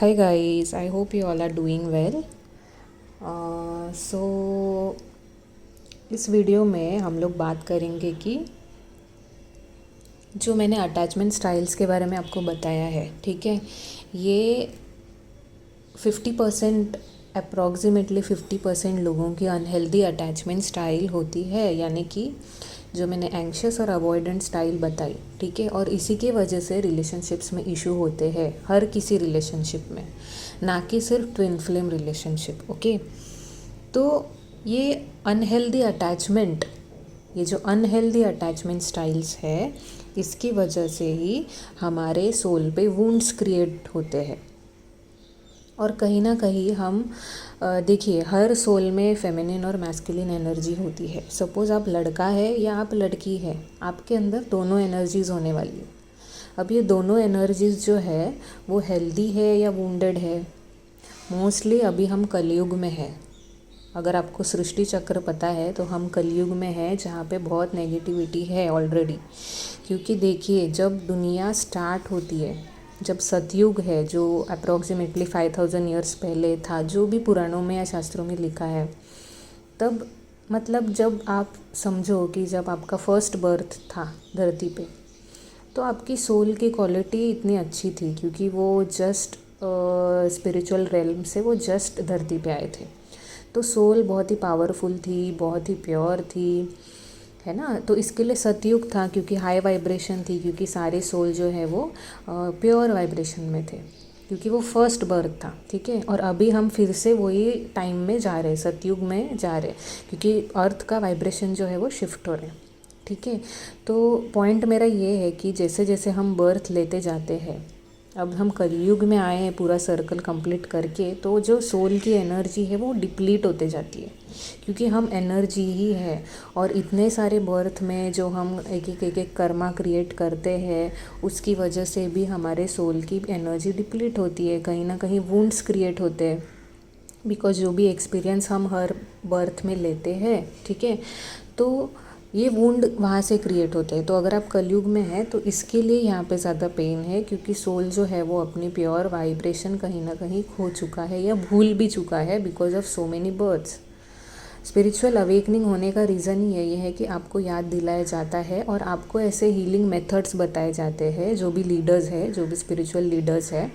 Hi guys, I hope you all are doing well. सो इस video में हम लोग बात करेंगे कि जो मैंने अटैचमेंट स्टाइल्स के बारे में आपको बताया है, ठीक है, ये 50% अप्रॉक्सीमेटली 50% लोगों की अनहेल्दी अटैचमेंट स्टाइल होती है, यानी कि जो मैंने एंग्शियस और अवॉइडेंट स्टाइल बताई, ठीक है। और इसी की वजह से रिलेशनशिप्स में इशू होते हैं, हर किसी रिलेशनशिप में, ना कि सिर्फ ट्विन फ्लेम रिलेशनशिप, ओके। तो ये जो अनहेल्दी अटैचमेंट स्टाइल्स है, इसकी वजह से ही हमारे सोल पे वुंड्स क्रिएट होते हैं। और कहीं ना कहीं हम देखिए, हर सोल में फेमिनिन और मैस्कुलिन एनर्जी होती है। सपोज़ आप लड़का है या आप लड़की है, आपके अंदर दोनों एनर्जीज़ होने वाली है। अब ये दोनों एनर्जीज़ जो है वो हेल्दी है या वुंडेड है। मोस्टली अभी हम कलयुग में है। अगर आपको सृष्टि चक्र पता है तो हम कलयुग में है, जहाँ पे बहुत नेगेटिविटी है ऑलरेडी। क्योंकि देखिए, जब दुनिया स्टार्ट होती है, जब सतयुग है, जो अप्रॉक्सीमेटली 5000 ईयर्स पहले था, जो भी पुराणों में या शास्त्रों में लिखा है, तब मतलब जब आप समझो कि जब आपका फर्स्ट बर्थ था धरती पे, तो आपकी सोल की क्वालिटी इतनी अच्छी थी, क्योंकि वो जस्ट स्पिरिचुअल रेल्म से वो जस्ट धरती पे आए थे। तो सोल बहुत ही पावरफुल थी, बहुत ही प्योर थी, है ना। तो इसके लिए सतयुग था, क्योंकि हाई वाइब्रेशन थी, क्योंकि सारे सोल जो है वो प्योर वाइब्रेशन में थे, क्योंकि वो फर्स्ट बर्थ था, ठीक है। और अभी हम फिर से वही टाइम में जा रहे हैं, सतयुग में जा रहे हैं, क्योंकि अर्थ का वाइब्रेशन जो है वो शिफ्ट हो रहे हैं, ठीक है। तो पॉइंट मेरा ये है कि जैसे जैसे हम बर्थ लेते जाते हैं, अब हम कलयुग में आए हैं पूरा सर्कल कंप्लीट करके, तो जो सोल की एनर्जी है वो डिप्लीट होते जाती है, क्योंकि हम एनर्जी ही है। और इतने सारे बर्थ में जो हम एक कर्मा क्रिएट करते हैं, उसकी वजह से भी हमारे सोल की एनर्जी डिप्लीट होती है, कहीं ना कहीं वुंड्स क्रिएट होते हैं, बिकॉज जो भी एक्सपीरियंस हम हर बर्थ में लेते हैं, ठीक है, तो ये वुंड वहाँ से क्रिएट होते हैं। तो अगर आप कलयुग में हैं तो इसके लिए यहाँ पे ज़्यादा पेन है, क्योंकि सोल जो है वो अपनी प्योर वाइब्रेशन कहीं ना कहीं खो चुका है या भूल भी चुका है, because of so many births. Spiritual awakening होने का रीज़न ही यही है कि आपको याद दिलाया जाता है और आपको ऐसे हीलिंग मेथड्स बताए जाते हैं। जो भी लीडर्स है, जो भी स्पिरिचुअल लीडर्स है,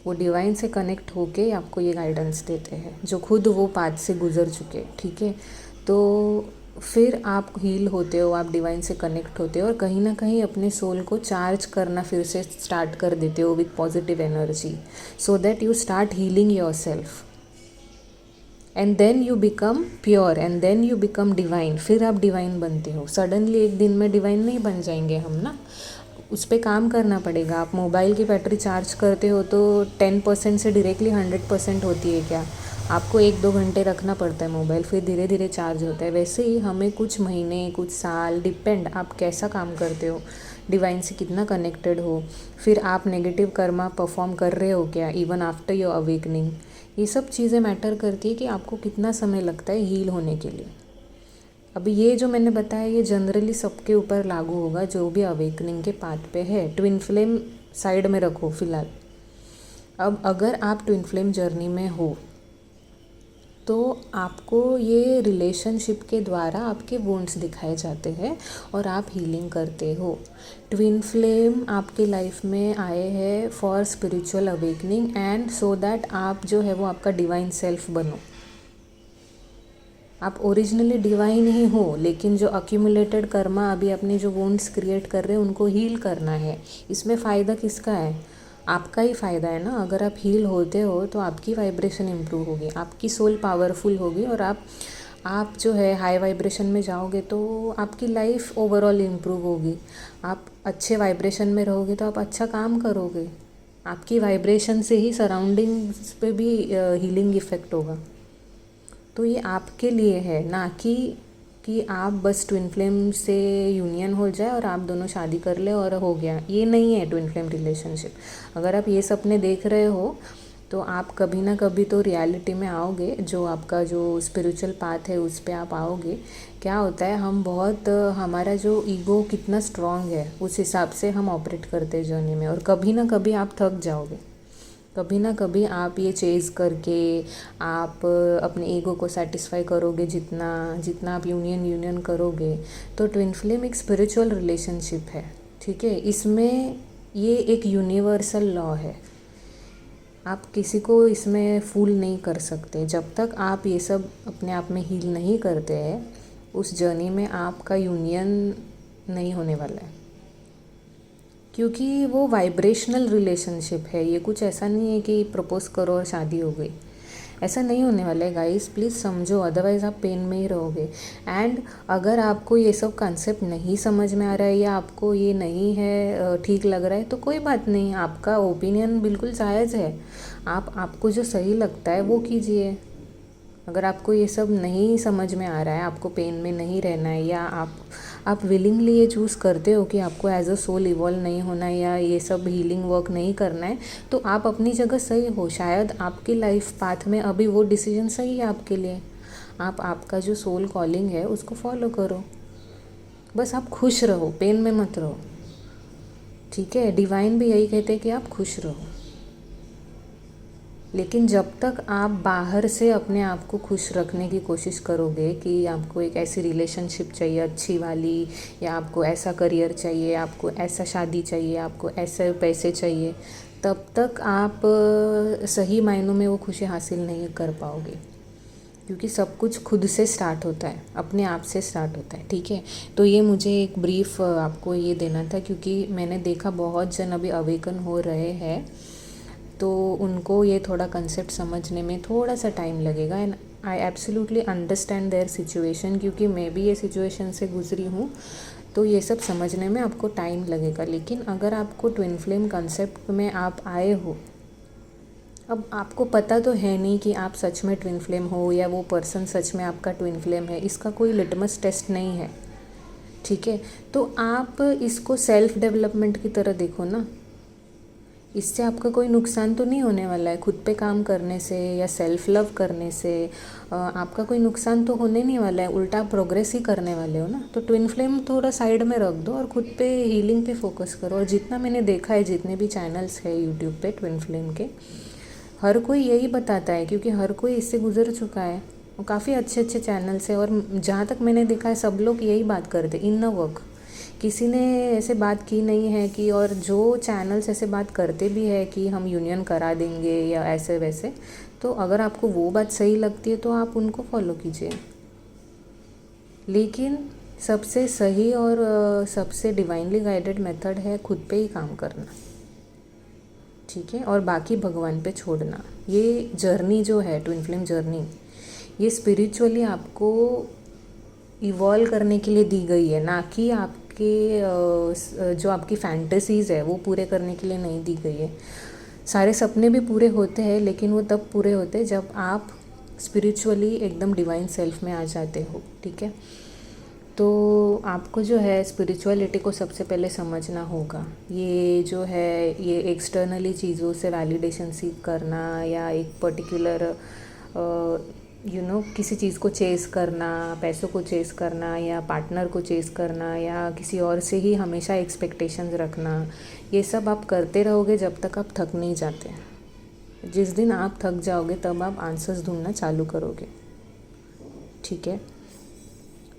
वो डिवाइन से कनेक्ट होके आपको ये गाइडेंस देते हैं, जो खुद वो पाथ से गुजर चुके, ठीक है। तो फिर आप हील होते हो, आप डिवाइन से कनेक्ट होते हो, और कहीं ना कहीं अपने सोल को चार्ज करना फिर से स्टार्ट कर देते हो with positive energy, so that you start healing yourself, and then you become pure, and then you become divine. फिर आप डिवाइन बनते हो। सडनली एक दिन में डिवाइन नहीं बन जाएंगे हम ना, उस पर काम करना पड़ेगा। आप मोबाइल की बैटरी चार्ज करते हो तो 10% से डायरेक्टली 100% होती है क्या? आपको 1-2 घंटे रखना पड़ता है मोबाइल, फिर धीरे धीरे चार्ज होता है। वैसे ही हमें कुछ महीने, कुछ साल, डिपेंड आप कैसा काम करते हो, डिवाइन से कितना कनेक्टेड हो, फिर आप नेगेटिव कर्मा परफॉर्म कर रहे हो क्या इवन आफ्टर योर अवेकनिंग, ये सब चीज़ें मैटर करती है कि आपको कितना समय लगता है हील होने के लिए। अभी ये जो मैंने बताया ये जनरली सबके ऊपर लागू होगा जो भी अवेकनिंग के पाथ पे है। ट्विन फ्लेम साइड में रखो फ़िलहाल। अब अगर आप ट्विन फ्लेम जर्नी में हो तो आपको ये रिलेशनशिप के द्वारा आपके वुंड्स दिखाए जाते हैं और आप हीलिंग करते हो। ट्विन फ्लेम आपके लाइफ में आए हैं for spiritual awakening and so that आप जो है वो आपका डिवाइन सेल्फ बनो। आप ओरिजिनली डिवाइन ही हो, लेकिन जो अक्यूमुलेटेड कर्मा अभी अपने जो वुंड्स क्रिएट कर रहे हैं उनको हील करना है। इसमें फ़ायदा किसका है? आपका ही फ़ायदा है ना। अगर आप हील होते हो तो आपकी वाइब्रेशन इम्प्रूव होगी, आपकी सोल पावरफुल होगी, और आप जो है हाई वाइब्रेशन में जाओगे तो आपकी लाइफ ओवरऑल इम्प्रूव होगी। आप अच्छे वाइब्रेशन में रहोगे तो आप अच्छा काम करोगे। आपकी वाइब्रेशन से ही सराउंडिंग्स पे भी हीलिंग इफ़ेक्ट होगा। तो ये आपके लिए है, ना कि आप बस ट्विन फ्लेम से यूनियन हो जाए और आप दोनों शादी कर ले और हो गया। ये नहीं है ट्विन फ्लेम रिलेशनशिप। अगर आप ये सपने देख रहे हो तो आप कभी ना कभी तो रियलिटी में आओगे, जो आपका जो स्पिरिचुअल पाथ है उस पर आप आओगे। क्या होता है, हम बहुत हमारा जो ईगो कितना स्ट्रांग है उस हिसाब से हम ऑपरेट करते हैं जर्नी में, और कभी ना कभी आप थक जाओगे। कभी ना कभी आप ये चेज़ करके आप अपने ईगो को सेटिस्फाई करोगे, जितना जितना आप यूनियन करोगे। तो ट्विन फ्लेम एक स्पिरिचुअल रिलेशनशिप है, ठीक है। इसमें ये एक यूनिवर्सल लॉ है, आप किसी को इसमें फूल नहीं कर सकते। जब तक आप ये सब अपने आप में हील नहीं करते हैं, उस जर्नी में आपका यूनियन नहीं होने वाला है, क्योंकि वो वाइब्रेशनल रिलेशनशिप है। ये कुछ ऐसा नहीं है कि प्रपोज करो और शादी हो गई, ऐसा नहीं होने वाला है गाइस, प्लीज़ समझो, अदरवाइज़ आप पेन में ही रहोगे। एंड अगर आपको ये सब कंसेप्ट नहीं समझ में आ रहा है या आपको ये नहीं है ठीक लग रहा है, तो कोई बात नहीं, आपका ओपिनियन बिल्कुल जायज़ है। आपको जो सही लगता है वो कीजिए। अगर आपको ये सब नहीं समझ में आ रहा है, आपको पेन में नहीं रहना है, या आप विलिंगली ये चूज़ करते हो कि आपको एज अ सोल इवॉल्व नहीं होना है या ये सब हीलिंग वर्क नहीं करना है, तो आप अपनी जगह सही हो। शायद आपकी लाइफ पाथ में अभी वो डिसीजन सही है आपके लिए। आप आपका जो सोल कॉलिंग है उसको फॉलो करो, बस आप खुश रहो, पेन में मत रहो, ठीक है। डिवाइन भी यही कहते हैं कि आप खुश रहो। लेकिन जब तक आप बाहर से अपने आप को खुश रखने की कोशिश करोगे कि आपको एक ऐसी रिलेशनशिप चाहिए अच्छी वाली, या आपको ऐसा करियर चाहिए, आपको ऐसा शादी चाहिए, आपको ऐसे पैसे चाहिए, तब तक आप सही मायनों में वो खुशी हासिल नहीं कर पाओगे। क्योंकि सब कुछ खुद से स्टार्ट होता है, अपने आप से स्टार्ट होता है, ठीक है। तो ये मुझे एक ब्रीफ आपको ये देना था, क्योंकि मैंने देखा बहुत जन अभी अवेकन हो रहे हैं, तो उनको ये थोड़ा कंसेप्ट समझने में थोड़ा सा टाइम लगेगा। And I absolutely understand their situation, क्योंकि मैं भी ये सिचुएशन से गुजरी हूँ, तो ये सब समझने में आपको टाइम लगेगा। लेकिन अगर आपको ट्विन फ्लेम कंसेप्ट में आप आए हो, अब आपको पता तो है नहीं कि आप सच में ट्विन फ्लेम हो या वो पर्सन सच में आपका ट्विन फ्लेम है, इसका कोई लिटमस टेस्ट नहीं है, ठीक है। तो आप इसको सेल्फ डेवलपमेंट की तरह देखो ना, इससे आपका कोई नुकसान तो नहीं होने वाला है। खुद पे काम करने से या सेल्फ लव करने से आपका कोई नुकसान तो होने नहीं वाला है, उल्टा प्रोग्रेस ही करने वाले हो ना। तो ट्विन फ्लेम थोड़ा साइड में रख दो और खुद पे हीलिंग पे फोकस करो। और जितना मैंने देखा है, जितने भी चैनल्स है यूट्यूब पे ट्विन फ्लेम के, हर कोई यही बताता है, क्योंकि हर कोई इससे गुजर चुका है। काफ़ी अच्छे अच्छे चैनल्स है, और जहाँ तक मैंने देखा है सब लोग यही बात करते, इनर वर्क। किसी ने ऐसे बात की नहीं है कि, और जो चैनल्स ऐसे बात करते भी है कि हम यूनियन करा देंगे या ऐसे वैसे, तो अगर आपको वो बात सही लगती है तो आप उनको फॉलो कीजिए। लेकिन सबसे सही और सबसे डिवाइनली गाइडेड मेथड है खुद पे ही काम करना, ठीक है, और बाकी भगवान पे छोड़ना। ये जर्नी जो है ट्विन फ्लेम जर्नी, ये स्पिरिचुअली आपको इवॉल्व करने के लिए दी गई है, ना कि आपके जो आपकी फैंटेसीज़ है वो पूरे करने के लिए नहीं दी गई है। सारे सपने भी पूरे होते हैं, लेकिन वो तब पूरे होते हैं जब आप स्पिरिचुअली एकदम डिवाइन सेल्फ में आ जाते हो, ठीक है। तो आपको जो है स्पिरिचुअलिटी को सबसे पहले समझना होगा। ये जो है, ये एक्सटर्नली चीज़ों से वैलिडेशन सीख करना, या एक पर्टिकुलर किसी चीज़ को चेज़ करना, पैसों को चेज़ करना, या पार्टनर को चेज़ करना, या किसी और से ही हमेशा एक्सपेक्टेशंस रखना, ये सब आप करते रहोगे जब तक आप थक नहीं जाते। जिस दिन आप थक जाओगे तब आप आंसर्स ढूंढना चालू करोगे, ठीक है।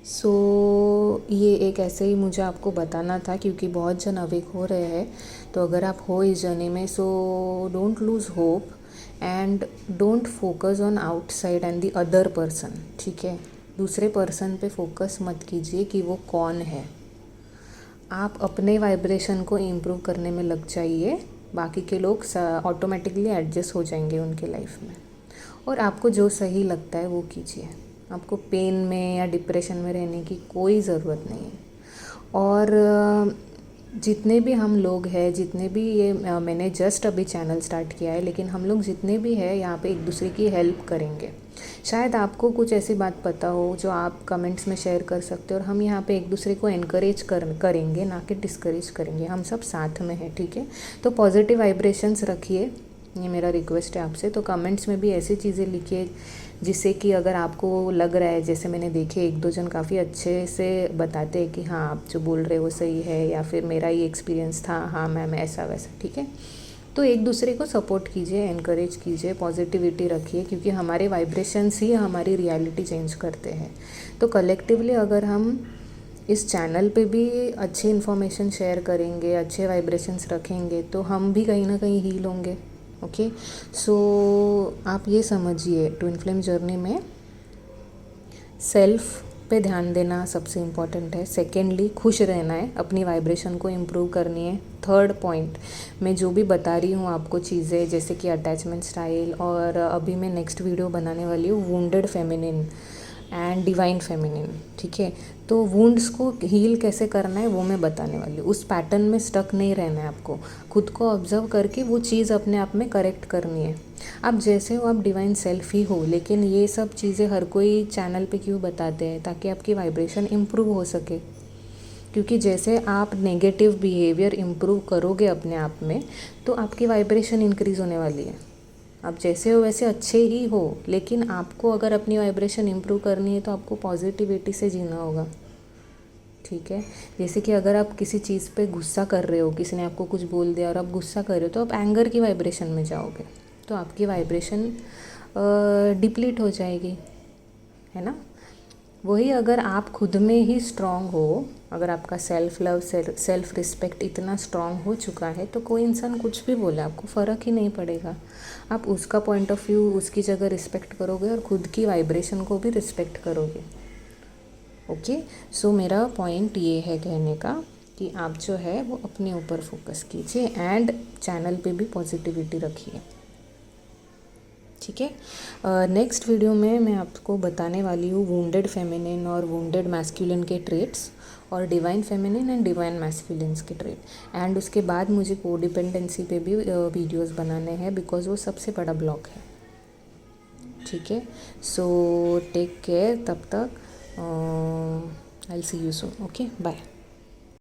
सो ये एक ऐसे ही मुझे आपको बताना था, क्योंकि बहुत जन अवेक हो रहे हैं। तो अगर आप हो इस जर्नी में, so don't lose hope and don't focus on outside and the other person, ठीक है। दूसरे पर्सन पे फोकस मत कीजिए कि वो कौन है। आप अपने वाइब्रेशन को इम्प्रूव करने में लग जाइए, बाकी के लोग ऑटोमेटिकली एडजस्ट हो जाएंगे उनके लाइफ में। और आपको जो सही लगता है वो कीजिए। आपको पेन में या डिप्रेशन में रहने की कोई ज़रूरत नहीं है। और जितने भी हम लोग हैं, जितने भी ये मैंने जस्ट अभी चैनल स्टार्ट किया है, लेकिन हम लोग जितने भी हैं यहाँ पे एक दूसरे की हेल्प करेंगे। शायद आपको कुछ ऐसी बात पता हो जो आप कमेंट्स में शेयर कर सकते हो, और हम यहाँ पे एक दूसरे को एनकरेज करेंगे, ना कि डिस्करेज करेंगे। हम सब साथ में हैं, ठीक है। तो पॉजिटिव वाइब्रेशंस रखिए, ये मेरा रिक्वेस्ट है आपसे। तो कमेंट्स में भी ऐसी चीज़ें लिखिए जिससे कि अगर आपको लग रहा है, जैसे मैंने देखे एक दो जन काफ़ी अच्छे से बताते हैं कि हाँ आप जो बोल रहे हो वो सही है, या फिर मेरा ये एक्सपीरियंस था, हाँ मैम ऐसा वैसा, ठीक है। तो एक दूसरे को सपोर्ट कीजिए, एनकरेज कीजिए, पॉजिटिविटी रखिए, क्योंकि हमारे वाइब्रेशंस ही हमारी रियलिटी चेंज करते हैं। तो कलेक्टिवली अगर हम इस चैनल पे भी अच्छी इन्फॉर्मेशन शेयर करेंगे, अच्छे वाइब्रेशंस रखेंगे, तो हम भी कहीं ना कहीं हील होंगे। ओके, सो आप ये समझिए, ट्विन फ्लेम जर्नी में सेल्फ पे ध्यान देना सबसे इम्पॉर्टेंट है। सेकेंडली, खुश रहना है, अपनी वाइब्रेशन को इम्प्रूव करनी है। थर्ड पॉइंट, मैं जो भी बता रही हूँ आपको चीज़ें, जैसे कि अटैचमेंट स्टाइल, और अभी मैं नेक्स्ट वीडियो बनाने वाली हूँ wounded feminine and divine feminine, ठीक है। तो वुंड्स को हील कैसे करना है वो मैं बताने वाली हूँ। उस पैटर्न में स्टक नहीं रहना है आपको, खुद को ऑब्जर्व करके वो चीज़ अपने आप में करेक्ट करनी है। आप जैसे हो, आप डिवाइन सेल्फ ही हो, लेकिन ये सब चीज़ें हर कोई चैनल पे क्यों बताते हैं? ताकि आपकी वाइब्रेशन इम्प्रूव हो सके। क्योंकि जैसे आप नेगेटिव बिहेवियर इम्प्रूव करोगे अपने आप में, तो आपकी वाइब्रेशन इंक्रीज़ होने वाली है। आप जैसे हो वैसे अच्छे ही हो, लेकिन आपको अगर अपनी वाइब्रेशन इम्प्रूव करनी है तो आपको पॉजिटिविटी से जीना होगा, ठीक है। जैसे कि अगर आप किसी चीज़ पे गुस्सा कर रहे हो, किसी ने आपको कुछ बोल दिया और आप गुस्सा कर रहे हो, तो आप एंगर की वाइब्रेशन में जाओगे, तो आपकी वाइब्रेशन डिप्लीट हो जाएगी, है ना। वही अगर आप खुद में ही स्ट्रांग हो, अगर आपका सेल्फ लव, सेल्फ रिस्पेक्ट इतना स्ट्रांग हो चुका है, तो कोई इंसान कुछ भी बोले आपको फ़र्क ही नहीं पड़ेगा। आप उसका पॉइंट ऑफ व्यू, उसकी जगह रिस्पेक्ट करोगे और खुद की वाइब्रेशन को भी रिस्पेक्ट करोगे। ओके, सो मेरा पॉइंट ये है कहने का कि आप जो है वो अपने ऊपर फोकस कीजिए एंड चैनल पे भी पॉजिटिविटी रखिए, ठीक है। नेक्स्ट वीडियो में मैं आपको बताने वाली हूँ वुंडेड फेमिनिन और वुंडेड मैस्कुलिन के ट्रेट्स, और divine feminine and divine masculines के ट्रेट, एंड उसके बाद मुझे कोडिपेंडेंसी पे भी वीडियोस बनाने हैं, बिकॉज वो सबसे बड़ा ब्लॉक है, ठीक है। सो टेक केयर, तब तक I will see you soon, okay, bye.